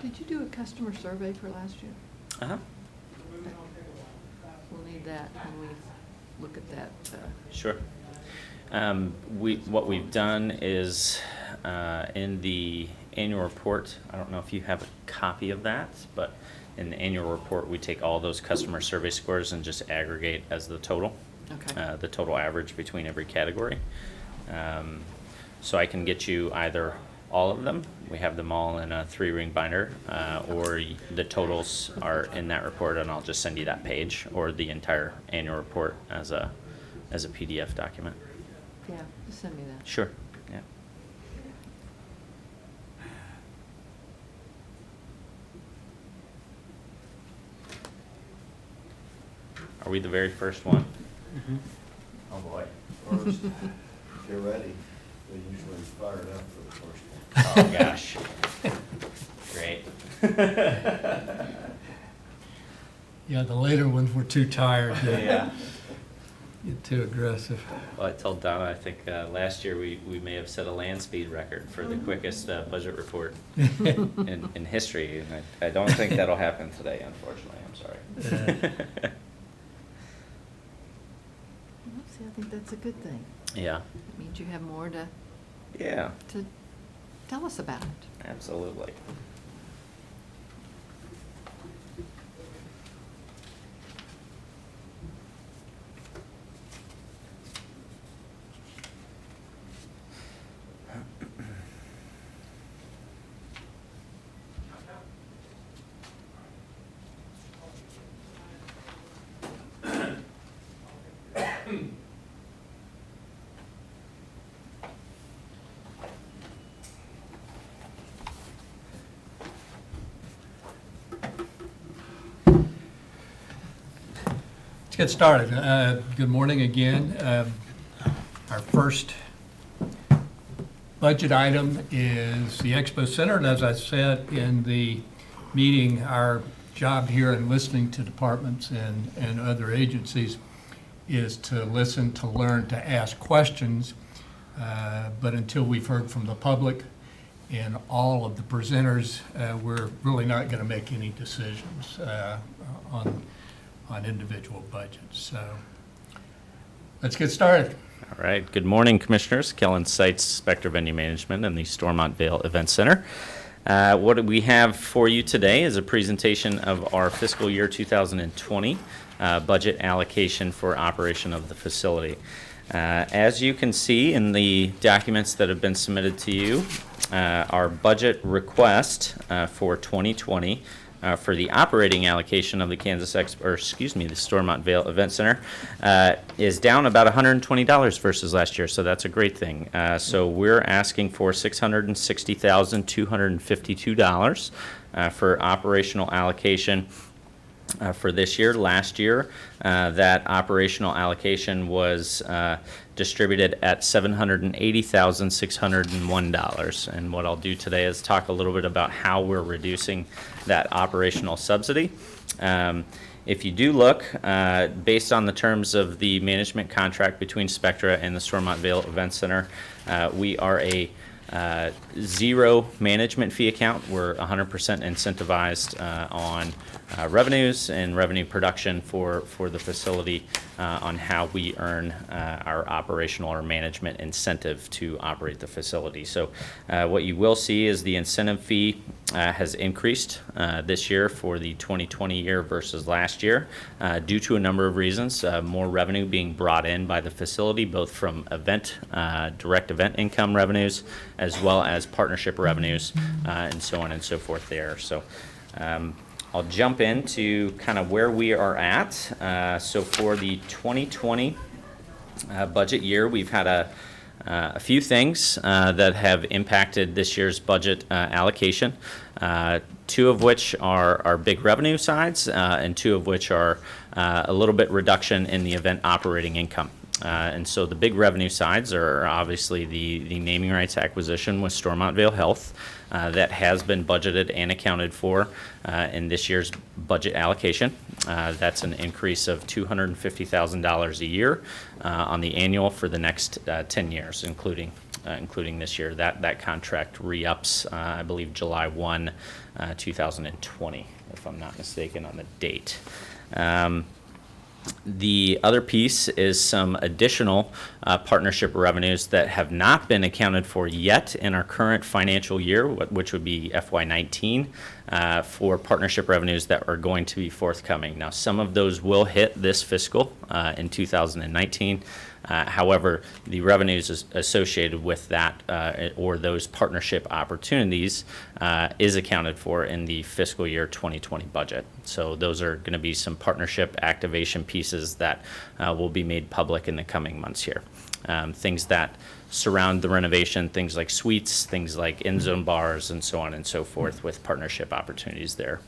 Did you do a customer survey for last year? Uh-huh. We'll need that when we look at that. Sure. What we've done is in the annual report, I don't know if you have a copy of that, but in the annual report, we take all those customer survey scores and just aggregate as the total. Okay. The total average between every category. So I can get you either all of them, we have them all in a 3-ring binder, or the totals are in that report and I'll just send you that page, or the entire annual report as a PDF document. Yeah, just send me that. Sure, yeah. Are we the very first one? Mm-hmm. Oh boy. First, if you're ready, they usually fire it up for the first one. Oh gosh. Great. Yeah, the later ones were too tired to Yeah. get too aggressive. Well, I told Donna, I think last year we may have set a land speed record for the quickest budget report in history. And I don't think that'll happen today, unfortunately. I'm sorry. Well, see, I think that's a good thing. Yeah. It means you have more to Yeah, tell us about it. absolutely. Let's get started. Good morning again. Our first budget item is the Expo Center, and as I said in the meeting, our job here in listening to departments and other agencies is to listen, to learn, to ask questions, but until we've heard from the public and all of the presenters, we're really not going to make any decisions on individual budgets. So let's get started. All right. Good morning, Commissioners. Kellen Seitz, Inspector of Venue Management in the Stormont Vail Event Center. What we have for you today is a presentation of our fiscal year 2020 budget allocation for operation of the facility. As you can see in the documents that have been submitted to you, our budget request for 2020 for the operating allocation of the the Stormont Vail Event Center is down about $120 versus last year, so that's a great thing. So we're asking for $660,252 for operational allocation for this year. Last year, that operational allocation was distributed at $780,601. And what I'll do today is talk a little bit about how we're reducing that operational subsidy. If you do look, based on the terms of the management contract between Spectra and the Stormont Vail Event Center, we are a zero management fee account. We're 100% incentivized on revenues and revenue production for the facility on how we earn our operational or management incentive to operate the facility. So what you will see is the incentive fee has increased this year for the 2020 year versus last year due to a number of reasons. More revenue being brought in by the facility, both from direct event income revenues, as well as partnership revenues, and so on and so forth there. So I'll jump into kind of where we are at. So for the 2020 budget year, we've had a few things that have impacted this year's budget allocation, two of which are big revenue sides, and two of which are a little bit reduction in the event operating income. And so the big revenue sides are obviously the naming rights acquisition with Stormont Vail Health that has been budgeted and accounted for in this year's budget allocation. That's an increase of $250,000 a year on the annual for the next 10 years, including including this year. That contract re-ups, I believe, July 1, 2020, if I'm not mistaken on the date. The other piece is some additional partnership revenues that have not been accounted for yet in our current financial year, which would be FY19, for partnership revenues that are going to be forthcoming. Now, some of those will hit this fiscal in 2019. However, the revenues associated with that or those partnership opportunities is accounted for in the fiscal year 2020 budget. So those are going to be some partnership activation pieces that will be made public in the coming months here. Things that surround the renovation, things like suites, things like in-zone bars, and so on and so forth with partnership opportunities there.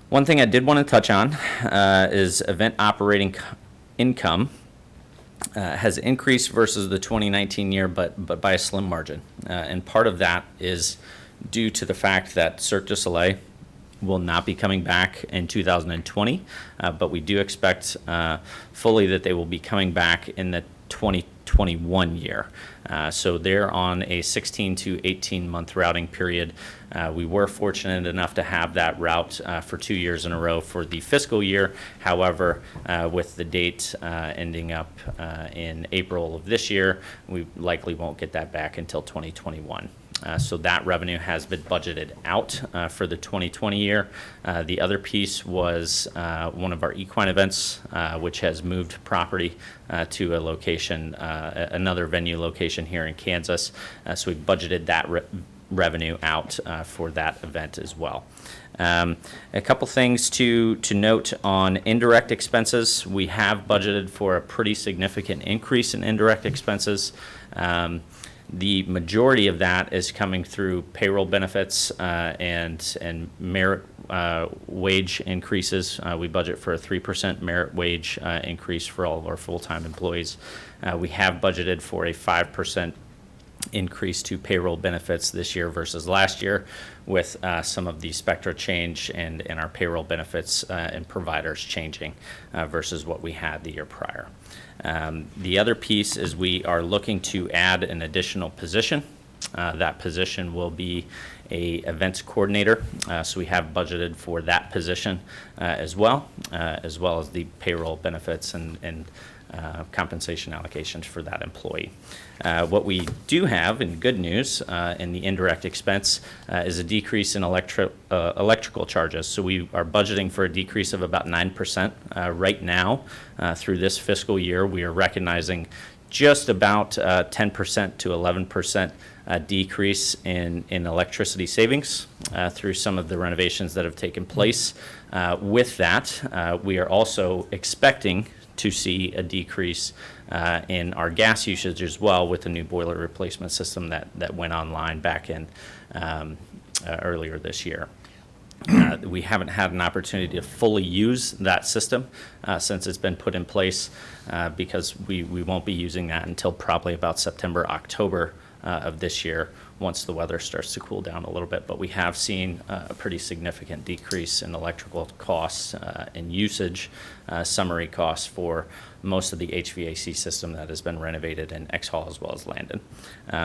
One thing I did want to touch on is event operating income. Has increased versus the 2019 year, but by a slim margin. And part of that is due to the fact that Cirque du Soleil will not be coming back in 2020, but we do expect fully that they will be coming back in the 2021 year. So they're on a 16 to 18 month routing period. We were fortunate enough to have that route for 2 years in a row for the fiscal year. However, with the date ending up in April of this year, we likely won't get that back until 2021. So that revenue has been budgeted out for the 2020 year. The other piece was one of our equine events, which has moved property to a location, another venue location here in Kansas. So we budgeted that revenue out for that event as well. A couple things to note on indirect expenses. We have budgeted for a pretty significant increase in indirect expenses. The majority of that is coming through payroll benefits and merit wage increases. We budget for a 3% merit wage increase for all of our full-time employees. We have budgeted for a 5% increase to payroll benefits this year versus last year, with some of the spectra change and our payroll benefits and providers changing versus what we had the year prior. The other piece is we are looking to add an additional position. That position will be a events coordinator, so we have budgeted for that position as well as the payroll benefits and compensation allocations for that employee. What we do have, in good news, in the indirect expense is a decrease in electrical charges. So we are budgeting for a decrease of about 9%. Right now, through this fiscal year, we are recognizing just about 10% to 11% decrease in electricity savings through some of the renovations that have taken place. With that, we are also expecting to see a decrease in our gas usage as well, with the new boiler replacement system that went online back in earlier this year. We haven't had an opportunity to fully use that system since it's been put in place because we won't be using that until probably about September, October of this year, once the weather starts to cool down a little bit. But we have seen a pretty significant decrease in electrical costs and usage, summary costs for most of the HVAC system that has been renovated in X-Hall as well as Landon.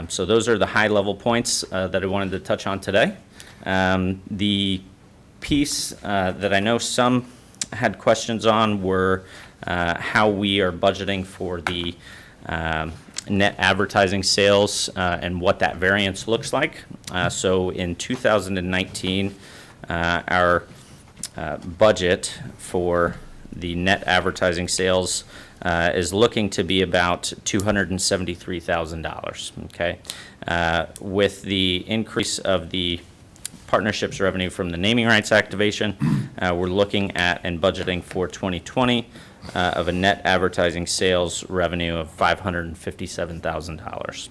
So those are the high-level points that I wanted to touch on today. The piece that I know some had questions on were how we are budgeting for the net advertising sales and what that variance looks like. So in 2019, our budget for the net advertising sales is looking to be about $273,000. Okay, with the increase of the partnerships revenue from the naming rights activation, we're looking at and budgeting for 2020 of a net advertising sales revenue of $557,000.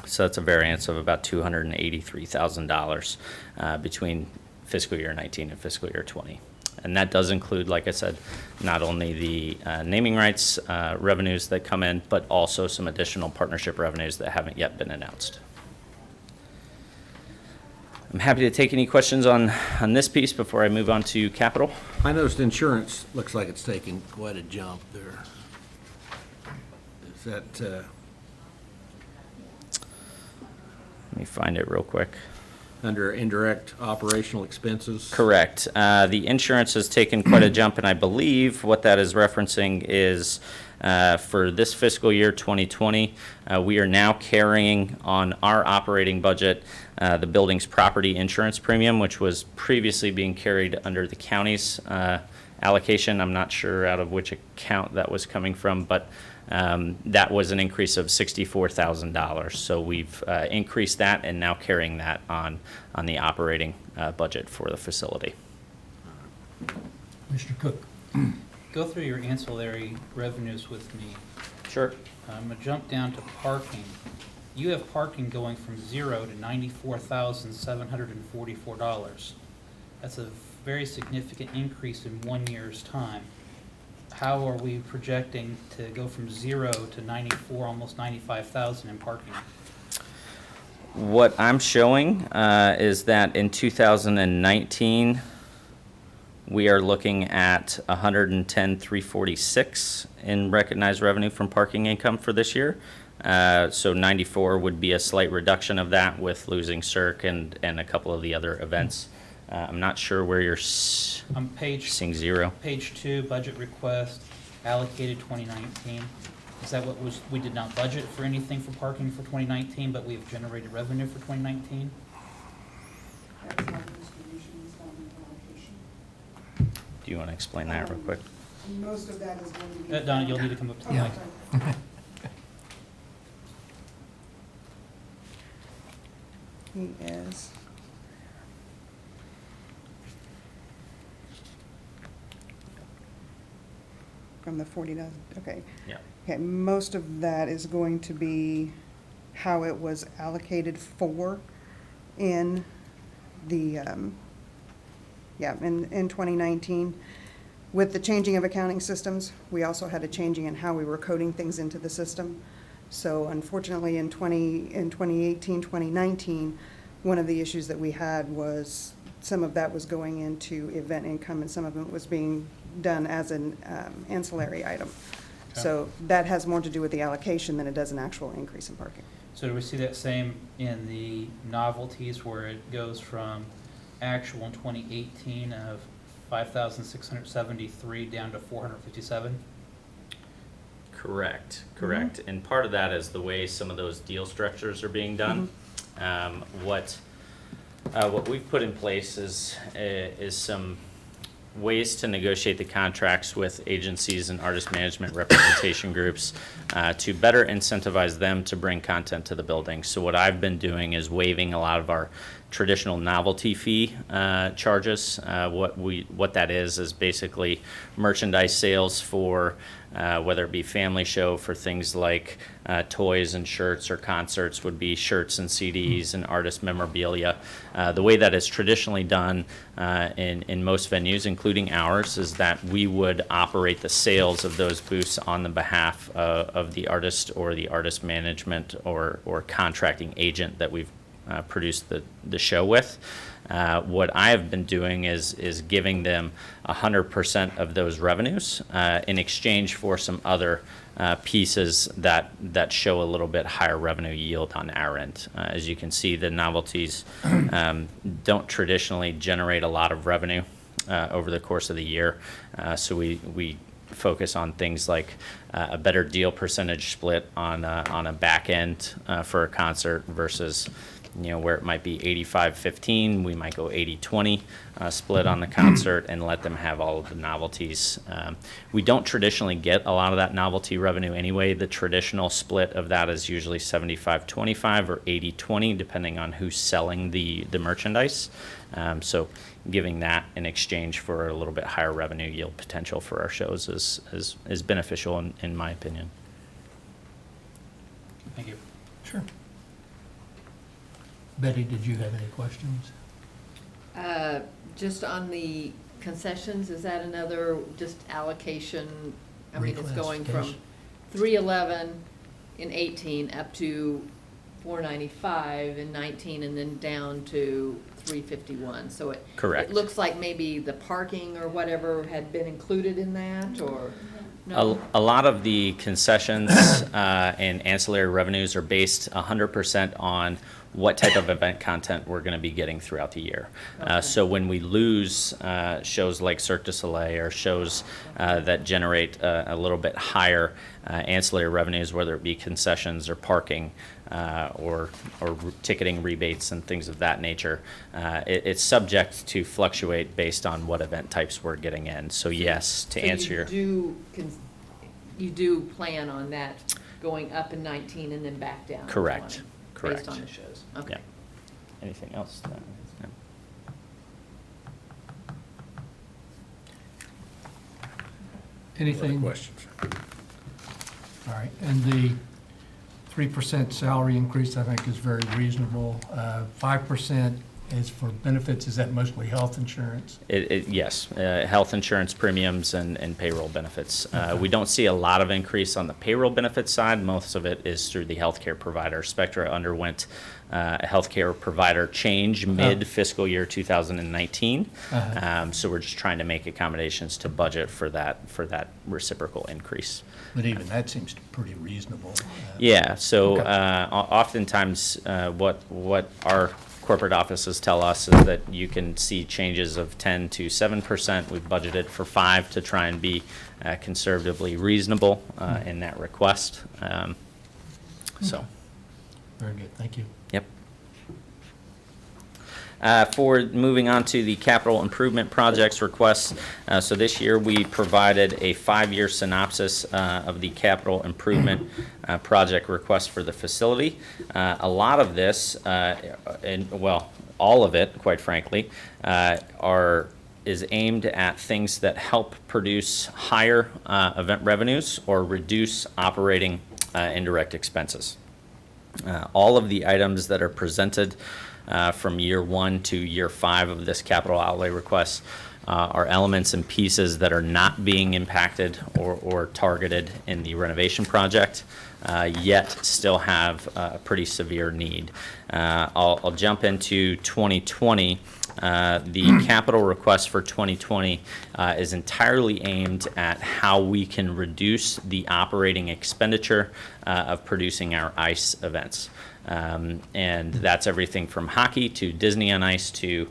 So that's a variance of about $283,000 between fiscal year 19 and fiscal year 20. And that does include, like I said, not only the naming rights revenues that come in, but also some additional partnership revenues that haven't yet been announced. I'm happy to take any questions on this piece before I move on to capital. I noticed insurance looks like it's taking quite a jump there. Is that, Let me find it real quick. Under indirect operational expenses. Correct. The insurance has taken quite a jump, and I believe what that is referencing is for this fiscal year 2020, we are now carrying on our operating budget the building's property insurance premium, which was previously being carried under the county's allocation. I'm not sure out of which account that was coming from, but that was an increase of $64,000. So we've increased that and now carrying that on the operating budget for the facility. Mr. Cook? Go through your ancillary revenues with me. Sure. I'm gonna jump down to parking. You have parking going from 0 to $94,744. That's a very significant increase in 1 year's time. How are we projecting to go from 0 to 94, almost 95,000 in parking? What I'm showing is that in 2019, we are looking at 110,346 in recognized revenue from parking income for this year. So 94 would be a slight reduction of that with losing Cirque and a couple of the other events. I'm not sure where you're On page seeing 0. Page 2, budget request, allocated 2019. Is that what was, we did not budget for anything for parking for 2019, but we've generated revenue for 2019? That's not distribution, it's not allocation. Do you want to explain that real quick? Most of that is going to be. Donna, you'll need to come up to the Oh, mic. sorry. He is. From the 40,000, okay. Yeah. Okay, most of that is going to be how it was allocated for in the, in 2019. With the changing of accounting systems, we also had a changing in how we were coding things into the system. So unfortunately, in 2018, 2019, one of the issues that we had was some of that was going into event income and some of it was being done as an ancillary item. Okay. So that has more to do with the allocation than it does an actual increase in parking. So do we see that same in the novelties where it goes from actual in 2018 of 5,673 down to 457? Correct. And part of that is the way some of those deal structures are being done. What we've put in place is some ways to negotiate the contracts with agencies and artist management representation groups to better incentivize them to bring content to the building. So what I've been doing is waiving a lot of our traditional novelty fee charges. What that is basically merchandise sales for whether it be family show for things like toys and shirts, or concerts would be shirts and CDs and artist memorabilia. The way that is traditionally done in most venues, including ours, is that we would operate the sales of those booths on the behalf of the artist or the artist management or contracting agent that we've produced the show with. What I have been doing is giving them 100% of those revenues in exchange for some other pieces that show a little bit higher revenue yield on our end. As you can see, the novelties don't traditionally generate a lot of revenue over the course of the year, so we focus on things like a better deal percentage split on a back end for a concert versus where it might be 85-15, we might go 80-20 split on the concert and let them have all of the novelties. We don't traditionally get a lot of that novelty revenue anyway. The traditional split of that is usually 75-25 or 80-20, depending on who's selling the merchandise. So giving that in exchange for a little bit higher revenue yield potential for our shows is beneficial in my opinion. Thank you. Sure. Betty, did you have any questions? Just on the concessions, is that another just allocation? I mean, it's going from 311 in 18 up to 495 in 19 and then down to 351. So Correct. It looks like maybe the parking or whatever had been included in that, or no? A lot of the concessions and ancillary revenues are based 100% on what type of event content we're going to be getting throughout the year. Okay. So when we lose shows like Cirque du Soleil or shows that generate a little bit higher ancillary revenues, whether it be concessions or parking or ticketing rebates and things of that nature, it's subject to fluctuate based on what event types we're getting in. So yes, to answer your... You do plan on that going up in 19 and then back down in Correct. 20, based Correct. on the shows? Okay. Yeah. Anything else? No. Anything? Questions? All right, and the 3% salary increase, I think, is very reasonable. 5% is for benefits, is that mostly health insurance? Yes, health insurance premiums and payroll benefits. We don't see a lot of increase on the payroll benefits side. Most of it is through the healthcare provider. Spectra underwent a healthcare provider change mid-fiscal year 2019. So we're just trying to make accommodations to budget for that reciprocal increase. But even that seems pretty reasonable. Yeah, so Okay. Oftentimes what our corporate offices tell us is that you can see changes of 10 to 7%. We've budgeted for 5 to try and be conservatively reasonable in that request. So, Very good, thank you. yep. For moving on to the capital improvement projects requests, so this year we provided a 5-year synopsis of the capital improvement project request for the facility. A lot of this, all of it, quite frankly, is aimed at things that help produce higher event revenues or reduce operating indirect expenses. All of the items that are presented from year 1 to year 5 of this capital outlay request are elements and pieces that are not being impacted or targeted in the renovation project, yet still have a pretty severe need. I'll jump into 2020. The capital request for 2020 is entirely aimed at how we can reduce the operating expenditure of producing our ice events. And that's everything from hockey to Disney on Ice to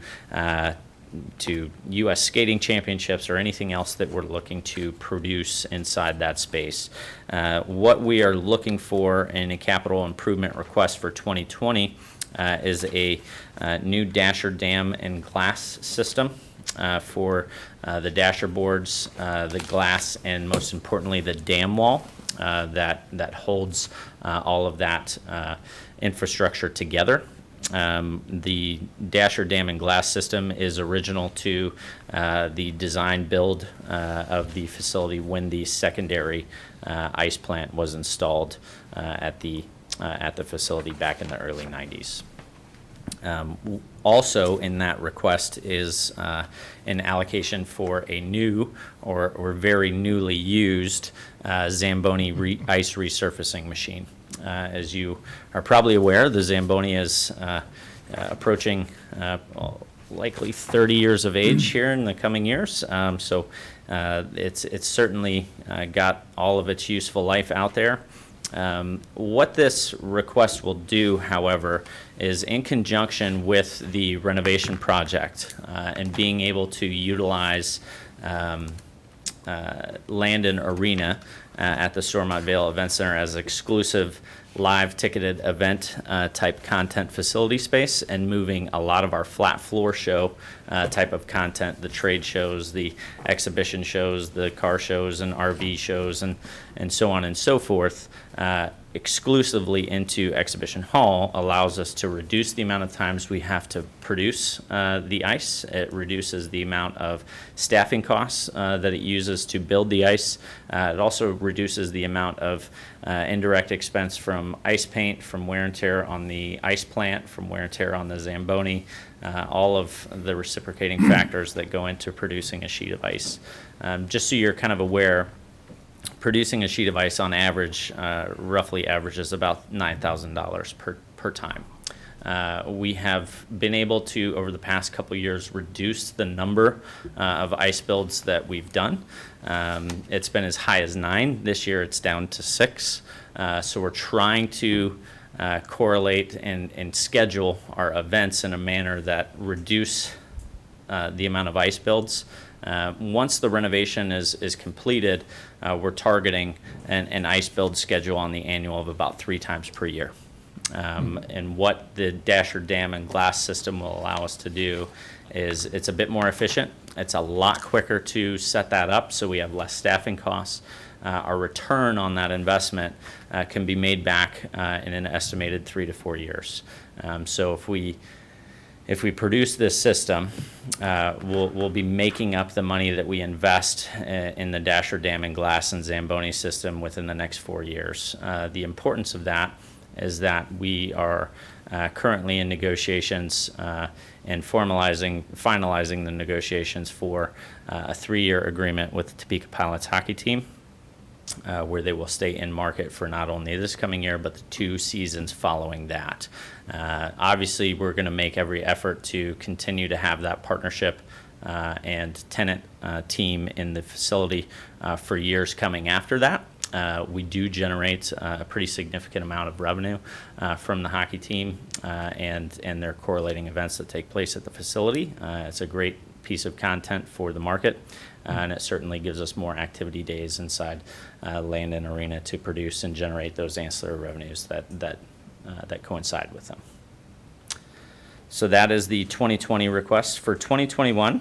U.S. skating championships or anything else that we're looking to produce inside that space. What we are looking for in a capital improvement request for 2020 is a new dasher dam and glass system for the dasher boards, the glass, and most importantly, the dam wall that holds all of that infrastructure together. The dasher dam and glass system is original to the design build of the facility when the secondary ice plant was installed at the facility back in the early 90s. Also in that request is an allocation for a new or very newly used Zamboni ice resurfacing machine. As you are probably aware, the Zamboni is approaching likely 30 years of age here in the coming years. So it's certainly got all of its useful life out there. What this request will do, however, is in conjunction with the renovation project and being able to utilize Landon Arena at the Stormont Vail Event Center as exclusive live ticketed event type content facility space, and moving a lot of our flat floor show type of content, the trade shows, the exhibition shows, the car shows and RV shows and so on and so forth, exclusively into Exhibition Hall, allows us to reduce the amount of times we have to produce the ice. It reduces the amount of staffing costs that it uses to build the ice. It also reduces the amount of indirect expense from ice paint, from wear and tear on the ice plant, from wear and tear on the Zamboni, all of the reciprocating factors that go into producing a sheet of ice. Just so you're kind of aware, producing a sheet of ice on average roughly averages about $9,000 per time. We have been able to, over the past couple years, reduce the number of ice builds that we've done. It's been as high as 9. This year it's down to 6. So we're trying to correlate and schedule our events in a manner that reduce the amount of ice builds. Once the renovation is completed, we're targeting an ice build schedule on the annual of about 3 times per year. And what the Dasher Dam and glass system will allow us to do is it's a bit more efficient. It's a lot quicker to set that up, so we have less staffing costs. Our return on that investment can be made back in an estimated 3 to 4 years. So if we produce this system, we'll be making up the money that we invest in the Dasher Dam and glass and Zamboni system within the next 4 years. The importance of that is that we are currently in negotiations and finalizing the negotiations for a 3-year agreement with the Topeka Pilots hockey team, where they will stay in market for not only this coming year, but the 2 seasons following that. Obviously, we're going to make every effort to continue to have that partnership and tenant team in the facility for years coming after that. We do generate a pretty significant amount of revenue from the hockey team and their correlating events that take place at the facility. It's a great piece of content for the market, and it certainly gives us more activity days inside Land and Arena to produce and generate those ancillary revenues that coincide with them. So that is the 2020 request. For 2021,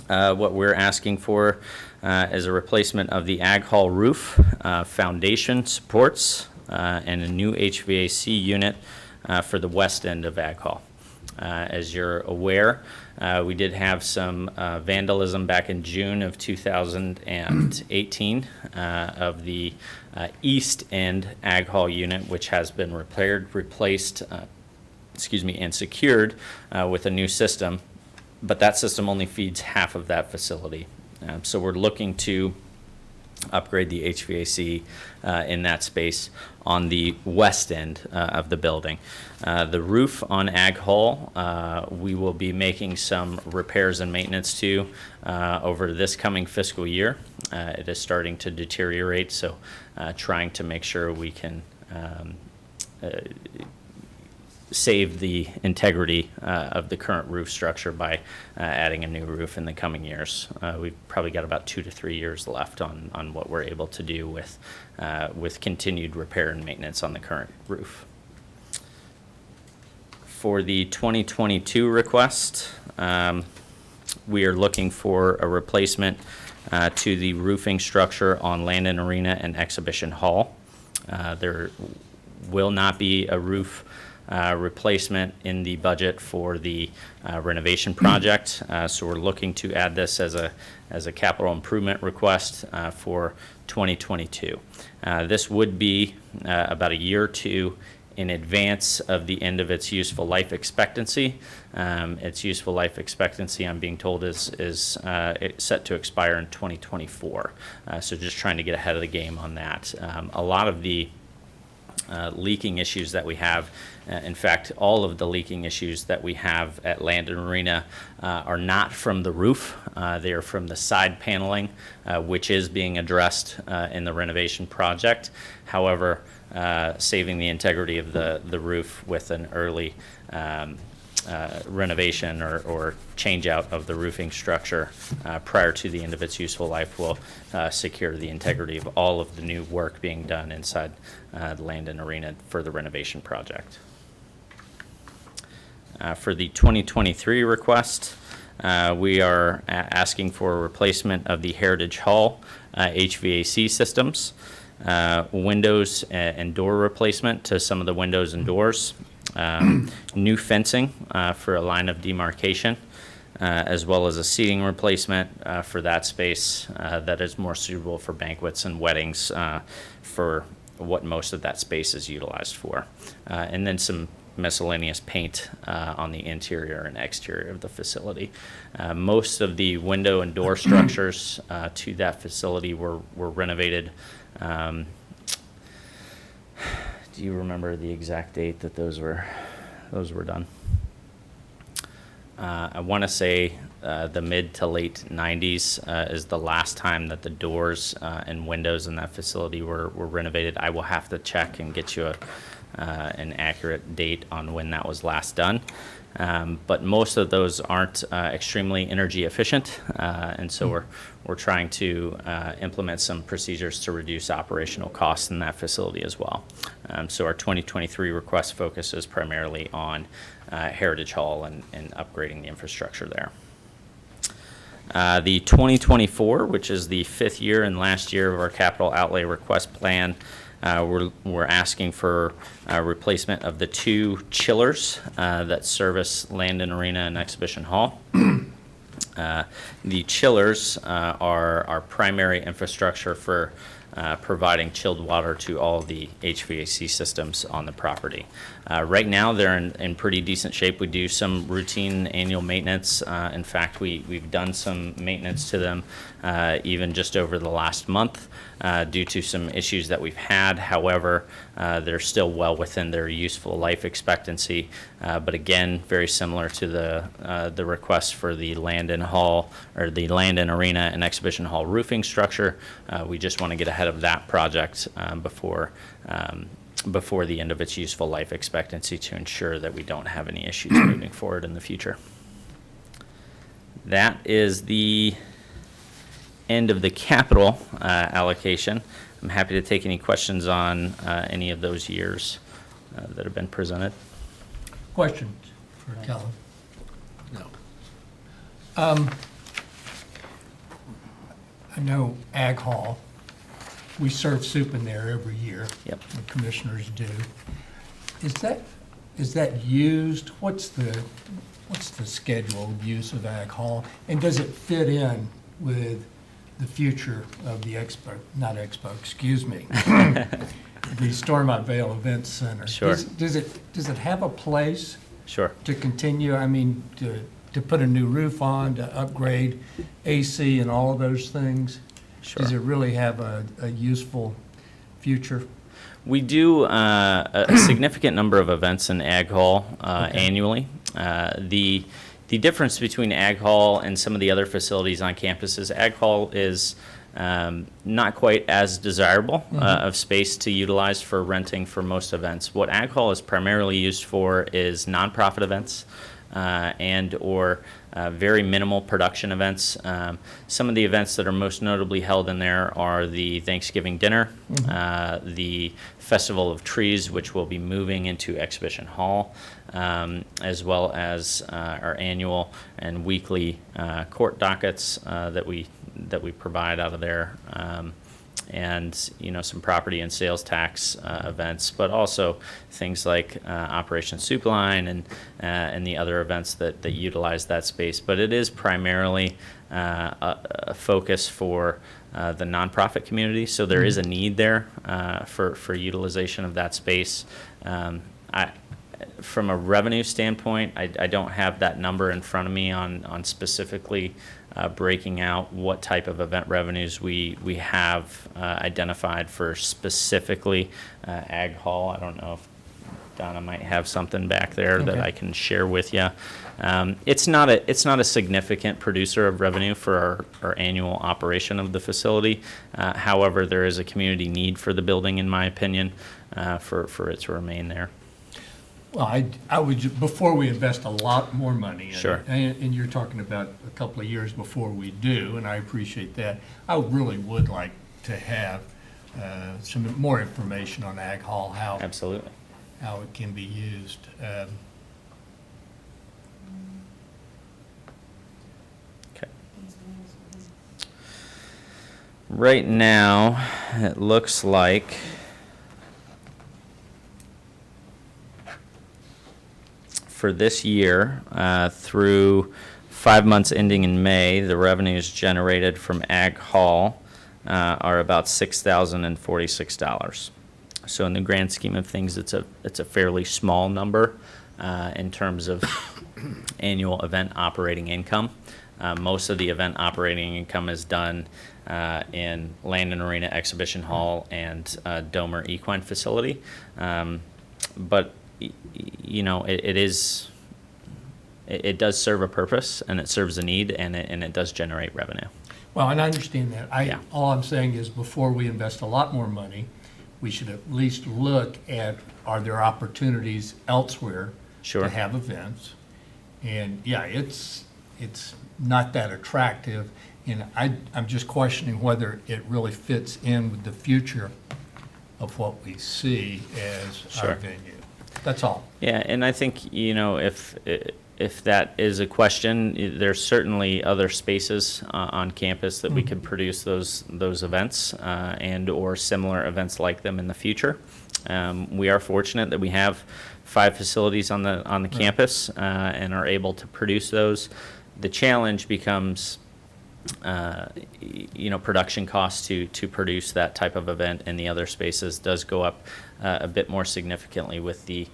what we're asking for is a replacement of the Ag Hall roof, foundation supports, and a new HVAC unit for the west end of Ag Hall. As you're aware, we did have some vandalism back in June of 2018 of the east end Ag Hall unit, which has been replaced, and secured with a new system. But that system only feeds half of that facility. So we're looking to upgrade the HVAC in that space on the west end of the building. The roof on Ag Hall, we will be making some repairs and maintenance to over this coming fiscal year. It is starting to deteriorate, so trying to make sure we can save the integrity of the current roof structure by adding a new roof in the coming years. We've probably got about 2 to 3 years left on what we're able to do with continued repair and maintenance on the current roof. For the 2022 request, we are looking for a replacement to the roofing structure on Land and Arena and Exhibition Hall. There will not be a roof replacement in the budget for the renovation project, so we're looking to add this as a capital improvement request for 2022. This would be about a year or 2 in advance of the end of its useful life expectancy. Its useful life expectancy, I'm being told, is set to expire in 2024. So just trying to get ahead of the game on that. A lot of the leaking issues that we have, in fact, all of the leaking issues that we have at Land and Arena are not from the roof. They are from the side paneling, which is being addressed in the renovation project. However, saving the integrity of the roof with an early renovation or change out of the roofing structure prior to the end of its useful life will secure the integrity of all of the new work being done inside the Land and Arena for the renovation project. For the 2023 request, we are asking for a replacement of the Heritage Hall HVAC systems, windows and door replacement to some of the windows and doors, new fencing for a line of demarcation, as well as a seating replacement for that space that is more suitable for banquets and weddings for what most of that space is utilized for. And then some miscellaneous paint on the interior and exterior of the facility. Most of the window and door structures to that facility were renovated. Do you remember the exact date that those were done? I want to say the mid to late 90s is the last time that the doors and windows in that facility were renovated. I will have to check and get you an accurate date on when that was last done. But most of those aren't extremely energy efficient, and so we're trying to implement some procedures to reduce operational costs in that facility as well. So our 2023 request focuses primarily on Heritage Hall and upgrading the infrastructure there. The 2024, which is the 5th year and last year of our capital outlay request plan, we're asking for replacement of the 2 chillers that service Landon Arena and Exhibition Hall. The chillers are our primary infrastructure for providing chilled water to all the HVAC systems on the property. Right now, they're in pretty decent shape. We do some routine annual maintenance. In fact, we've done some maintenance to them even just over the last month due to some issues that we've had. However, they're still well within their useful life expectancy. But again, very similar to the request for the Landon Hall or the Landon Arena and Exhibition Hall roofing structure. We just want to get ahead of that project before the end of its useful life expectancy to ensure that we don't have any issues moving forward in the future. That is the end of the capital allocation. I'm happy to take any questions on any of those years that have been presented. Questions for Kellen? No. I know Ag Hall, we serve soup in there every year. Yep. The commissioners do. Is that used? What's the scheduled use of Ag Hall? And does it fit in with the future of the the Stormont Vail Events Center? Sure. Does it have a place Sure. to continue? I mean, to put a new roof on, to upgrade AC and all of those things? Sure. Does it really have a useful future? We do a significant number of events in Ag Hall annually. The difference between Ag Hall and some of the other facilities on campus is Ag Hall is not quite as desirable of space to utilize for renting for most events. What Ag Hall is primarily used for is nonprofit events and or very minimal production events. Some of the events that are most notably held in there are the Thanksgiving dinner, the Festival of Trees, which will be moving into Exhibition Hall, as well as our annual and weekly court dockets that we provide out of there. And some property and sales tax events, but also things like Operation Soup Line and the other events that utilize that space. But it is primarily a focus for the nonprofit community, so there is a need there for utilization of that space. From a revenue standpoint, I don't have that number in front of me on specifically breaking out what type of event revenues we have identified for specifically Ag Hall. I don't know if Donna might have something back there that I can share with you. It's not a significant producer of revenue for our annual operation of the facility. However, there is a community need for the building, in my opinion, for it to remain there. Well, I would, before we invest a lot more money in Sure. it, and you're talking about a couple of years before we do, and I appreciate that, I really would like to have some more information on Ag Hall, Absolutely. how it can be used. Okay. Right now, it looks like for this year, through 5 months ending in May, the revenues generated from Ag Hall are about $6,046. So in the grand scheme of things, it's a fairly small number in terms of annual event operating income. Most of the event operating income is done in Landon Arena Exhibition Hall and Domer Equine Facility. But it does serve a purpose, and it serves a need, and it does generate revenue. Well, and I understand that. Yeah. All I'm saying is before we invest a lot more money, we should at least look at, are there opportunities elsewhere Sure. to have events? And yeah, it's not that attractive, and I'm just questioning whether it really fits in with the future of what we see as Sure. our venue. That's all. Yeah, and I think, you know, if that is a question, there's certainly other spaces on campus that we could produce those events and/or similar events like them in the future. We are fortunate that we have 5 facilities on the campus and are able to produce those. The challenge becomes, you know, production costs to produce that type of event in the other spaces does go up a bit more significantly with the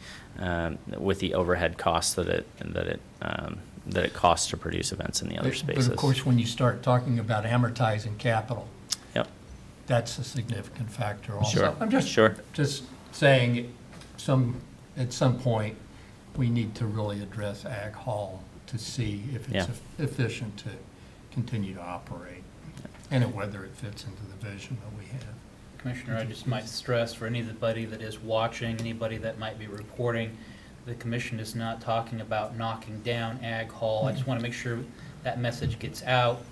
overhead costs that it costs to produce events in the other spaces. But of course, when you start talking about amortizing capital, Yep. that's a significant factor also. Sure. I'm just saying, at some point, we need to really address Ag Hall to see if it's Yeah. efficient to continue to operate, and whether it fits into the vision that we have. Commissioner, I just might stress for anybody that is watching, anybody that might be reporting, the commission is not talking about knocking down Ag Hall. I just want to make sure that message gets out.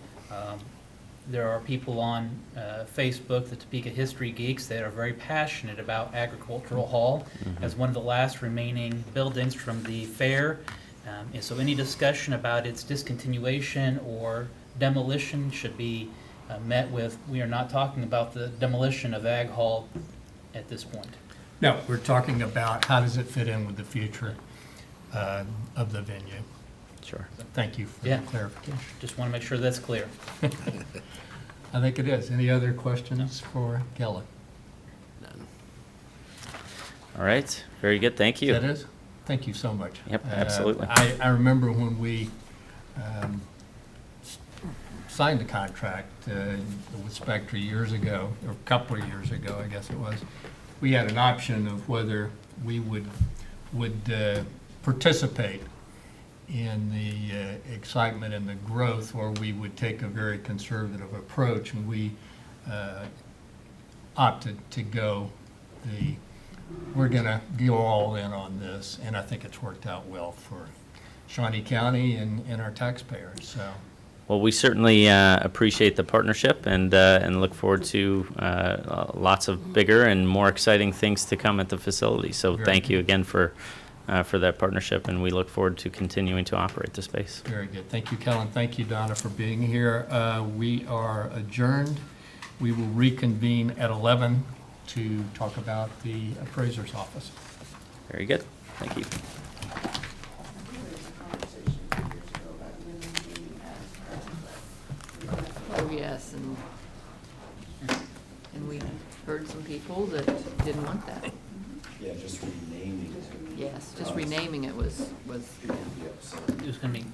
There are people on Facebook, the Topeka History Geeks, that are very passionate about Agricultural Hall as one of the last remaining buildings from the fair. And so any discussion about its discontinuation or demolition should be met with, we are not talking about the demolition of Ag Hall at this point. No, we're talking about how does it fit in with the future of the venue. Sure. Thank you for Yeah. the clarification. Just want to make sure that's clear. I think it is. Any other questions for Kelly? All right. Very good. Thank you. That is? Thank you so much. Yep, absolutely. I remember when we signed the contract with Spectre years ago, or a couple of years ago, I guess it was, we had an option of whether we would participate in the excitement and the growth, or we would take a very conservative approach, and we opted to go we're gonna go all in on this, and I think it's worked out well for Shawnee County and our taxpayers, so. Well, we certainly appreciate the partnership and look forward to lots of bigger and more exciting things to come at the facility. So Very thank you good. again for that partnership, and we look forward to continuing to operate the space. Very good. Thank you, Kellen. Thank you, Donna, for being here. We are adjourned. We will reconvene at 11 to talk about the appraiser's office. Very good. Thank you. Oh, yes, and we heard some people that didn't want that. Yeah, just renaming it. Yes, just renaming it was, People would be upset. It was going to be